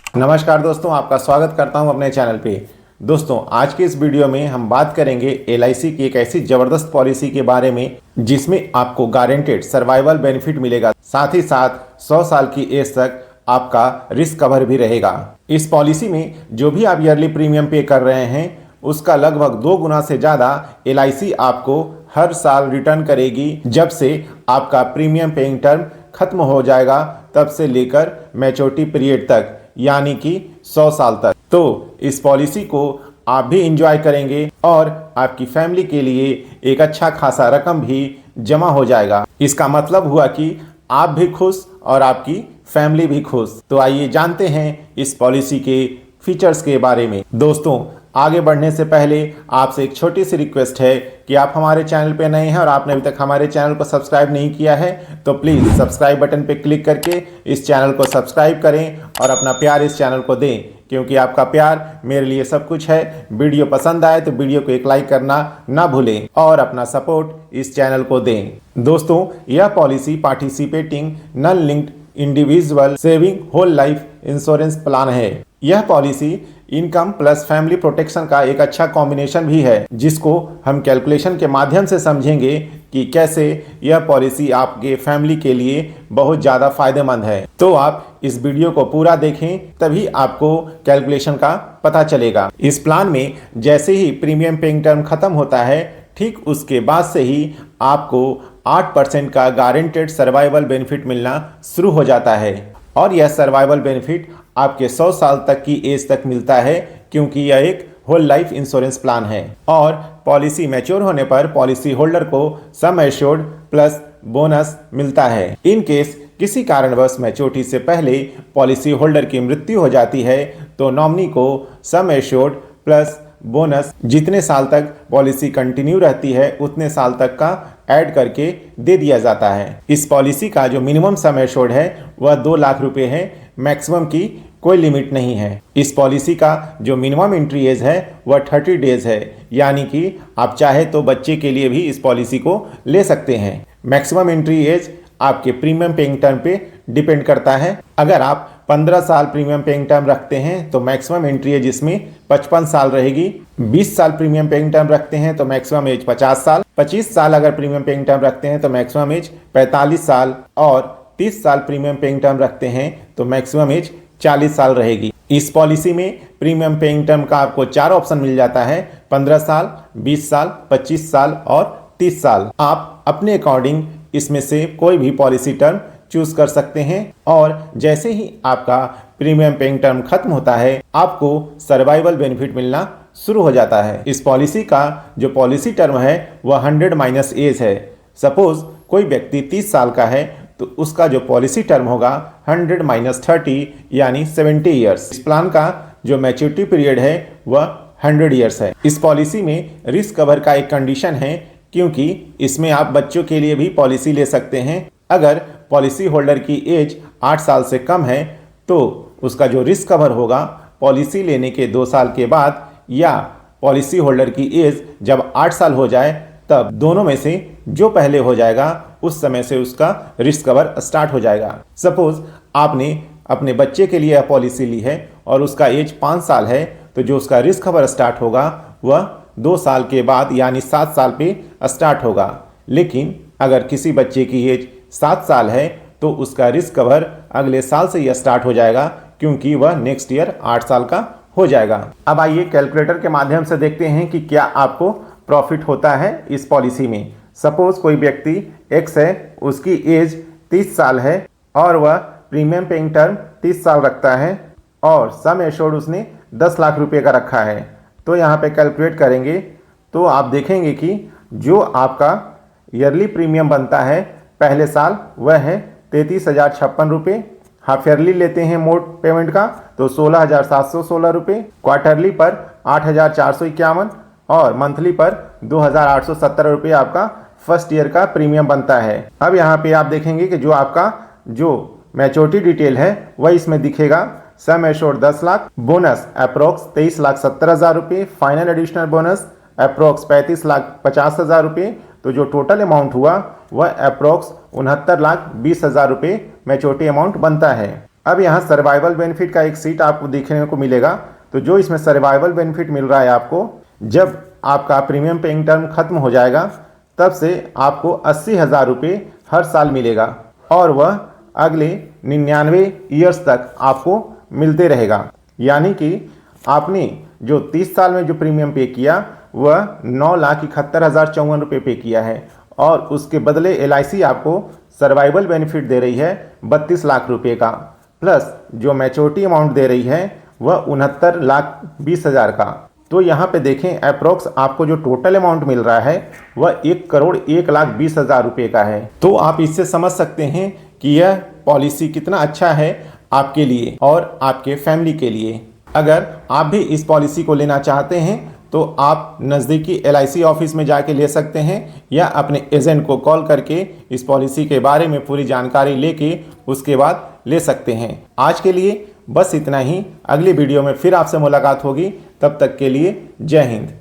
नमस्कार दोस्तों, आपका स्वागत करता हूं अपने चैनल पे। दोस्तों, आज के इस वीडियो में हम बात करेंगे एलआईसी की एक ऐसी ज़बरदस्त पॉलिसी के बारे में जिसमें आपको गारंटेड सर्वाइवल बेनिफिट मिलेगा, साथ ही साथ 100 साल की एज तक आपका रिस्क कवर भी रहेगा। इस पॉलिसी में जो भी आप ईयरली प्रीमियम पे कर रहे हैं उसका लगभग 2 गुना से ज़्यादा एलआईसी आपको हर साल रिटर्न करेगी। जब से आपका प्रीमियम पेइंग टर्म खत्म हो जाएगा तब से लेकर मैच्योरिटी पीरियड तक, यानी कि 100 साल तक। तो इस पॉलिसी को आप भी इंजॉय करेंगे और आपकी फैमिली के लिए एक अच्छा खासा रकम भी जमा हो जाएगा। इसका मतलब हुआ कि आप भी खुश और आपकी फैमिली भी खुश। तो आइए जानते हैं इस पॉलिसी के फीचर्स के बारे में। दोस्तों, आगे बढ़ने से पहले आपसे एक छोटी सी रिक्वेस्ट है कि आप हमारे चैनल पे नए हैं और आपने अभी तक हमारे चैनल को सब्सक्राइब नहीं किया है तो प्लीज़ सब्सक्राइब बटन पे क्लिक करके इस चैनल को सब्सक्राइब करें और अपना प्यार इस चैनल को दें, क्योंकि आपका प्यार मेरे लिए सब कुछ है। वीडियो पसंद आए तो वीडियो को एक लाइक करना ना भूलें और अपना सपोर्ट इस चैनल को दें। दोस्तों, यह policy participating non linked individual saving whole life insurance plan है। यह policy income plus family protection का एक अच्छा कॉम्बिनेशन भी है, जिसको हम कैलकुलेशन के माध्यम से समझेंगे कि कैसे यह पॉलिसी आपके फैमिली के लिए बहुत ज़्यादा फायदेमंद है। तो आप इस वीडियो को पूरा देखें, तभी आपको कैलकुलेशन का पता चलेगा। इस प्लान में जैसे ही प्रीमियम पेइंग टर्म खत्म होता है, ठीक उसके बाद से ही आपको 8% का गारंटेड सर्वाइवल बेनिफिट मिलना शुरू हो जाता है। और यह सर्वाइवल बेनिफिट आपके 100 साल तक की एज तक मिलता है, क्योंकि यह एक होल लाइफ इंश्योरेंस प्लान है। और पॉलिसी मैच्योर होने पर पॉलिसी होल्डर को सम एश्योर्ड प्लस बोनस मिलता है। इन केस किसी कारणवश मैच्योरिटी से पहले पॉलिसी होल्डर की मृत्यु हो जाती है तो नॉमिनी को सम एश्योर्ड प्लस बोनस जितने साल तक पॉलिसी कंटिन्यू रहती है उतने साल तक का ऐड करके दे दिया जाता है। इस पॉलिसी का जो मिनिमम सम एश्योर्ड है वह 2 लाख रुपए है, मैक्सिमम की कोई लिमिट नहीं है। इस पॉलिसी का जो मिनिमम एंट्री एज है वह 30 डेज है, यानी कि आप चाहे तो बच्चे के लिए भी इस पॉलिसी को ले सकते हैं। मैक्सिमम एंट्री एज आपके प्रीमियम पेइंग टर्म पे डिपेंड करता है। अगर आप 15 साल प्रीमियम पेइंग टर्म रखते हैं तो मैक्सिमम एंट्री एज इसमें 55 साल रहेगी। 20 साल प्रीमियम पेइंग टर्म रखते हैं तो मैक्सिमम एज 50 साल। 25 साल अगर प्रीमियम पेइंग टर्म रखते हैं तो मैक्सिमम एज 45 साल। और 30 साल प्रीमियम पेइंग टर्म रखते हैं तो मैक्सिमम एज 40 साल रहेगी। इस पॉलिसी में प्रीमियम पेइंग टर्म का आपको 4 ऑप्शन मिल जाता है: 15 साल, 20 साल, 25 साल और 30 साल। आप अपने अकॉर्डिंग इसमें से कोई भी पॉलिसी टर्म चूज कर सकते हैं। और जैसे ही आपका प्रीमियम पेइंग टर्म खत्म होता है आपको सर्वाइवल बेनिफिट मिलना शुरू हो जाता है। इस पॉलिसी का जो पॉलिसी टर्म है वह 100 माइनस एज है। सपोज कोई व्यक्ति 30 साल का है तो उसका जो पॉलिसी टर्म होगा 100 माइनस 30 यानी 70 ईयर्स। इस प्लान का जो मैच्योरिटी पीरियड है वह 100 ईयर्स है। इस पॉलिसी में रिस्क कवर का एक कंडीशन है, क्योंकि इसमें आप बच्चों के लिए भी पॉलिसी ले सकते हैं। अगर पॉलिसी होल्डर की एज 8 साल से कम है तो उसका जो रिस्क कवर होगा पॉलिसी लेने के 2 साल के बाद, या पॉलिसी होल्डर की एज जब 8 साल हो जाए तब दोनों में से जो पहले हो जाएगा उस समय से उसका रिस्क कवर स्टार्ट हो जाएगा। सपोज आपने अपने बच्चे के लिए यह पॉलिसी ली है और उसका एज 5 साल है तो जो उसका रिस्क कवर स्टार्ट होगा वह 2 साल के बाद यानी 7 साल पे स्टार्ट होगा। लेकिन अगर किसी बच्चे की एज 7 साल है तो उसका रिस्क कवर अगले साल से यह स्टार्ट हो जाएगा, क्योंकि वह नेक्स्ट ईयर 8 साल का हो जाएगा। अब आइए कैलकुलेटर के माध्यम से देखते हैं कि क्या आपको प्रॉफिट होता है इस पॉलिसी में। सपोज कोई व्यक्ति एक्स है, उसकी एज 30 साल है और वह प्रीमियम पेइंग टर्म 30 साल रखता है और सम एश्योर्ड उसने 10 लाख रुपए का रखा है। तो यहाँ पे कैलकुलेट करेंगे तो आप देखेंगे कि जो आपका ईयरली प्रीमियम बनता है पहले साल वह है 33,056 रुपये। हाफ ईयरली लेते हैं मोड पेमेंट का तो 16,716 रुपये, क्वार्टरली पर 8,451 और मंथली पर 2,817 रुपये आपका फर्स्ट ईयर का प्रीमियम बनता है। अब यहाँ पे आप देखेंगे कि जो आपका जो मैच्योरिटी डिटेल है वह इसमें दिखेगा। Sum assured 10 lakh, bonus approx 23,70,000 रुपये, फाइनल एडिशनल बोनस अप्रोक्स 35,50,000 रुपये। तो जो टोटल अमाउंट हुआ वह अप्रोक्स 69,20,000 रुपये मैच्योरिटी अमाउंट बनता है। अब यहाँ सर्वाइवल बेनिफिट का एक सीट आपको देखने को मिलेगा। तो जो इसमें सर्वाइवल बेनिफिट मिल रहा है आपको, जब आपका प्रीमियम पेइंग टर्म खत्म हो जाएगा तब से आपको 80,000 रुपये हर साल मिलेगा और वह अगले 99 ईयर्स तक आपको मिलते रहेगा। यानी कि आपने जो 30 साल में जो प्रीमियम पे किया वह 9,71,054 रुपये पे किया है और उसके बदले LIC आपको सर्वाइवल बेनिफिट दे रही है 32 लाख रुपये का, प्लस जो मैच्योरिटी अमाउंट दे रही है वह 69,20,000 का। तो यहाँ पे देखें अप्रोक्स आपको जो टोटल अमाउंट मिल रहा है वह 1,01,20,000 रुपये का है। तो आप इससे समझ सकते हैं कि यह पॉलिसी कितना अच्छा है आपके लिए और आपके फैमिली के लिए। अगर आप भी इस पॉलिसी को लेना चाहते हैं तो आप नज़दीकी LIC ऑफिस में जाके ले सकते हैं या अपने एजेंट को कॉल करके इस पॉलिसी के बारे में पूरी जानकारी लेके उसके बाद ले सकते हैं। आज के लिए बस इतना ही। अगली वीडियो में फिर आपसे मुलाकात होगी, तब तक के लिए जय हिंद।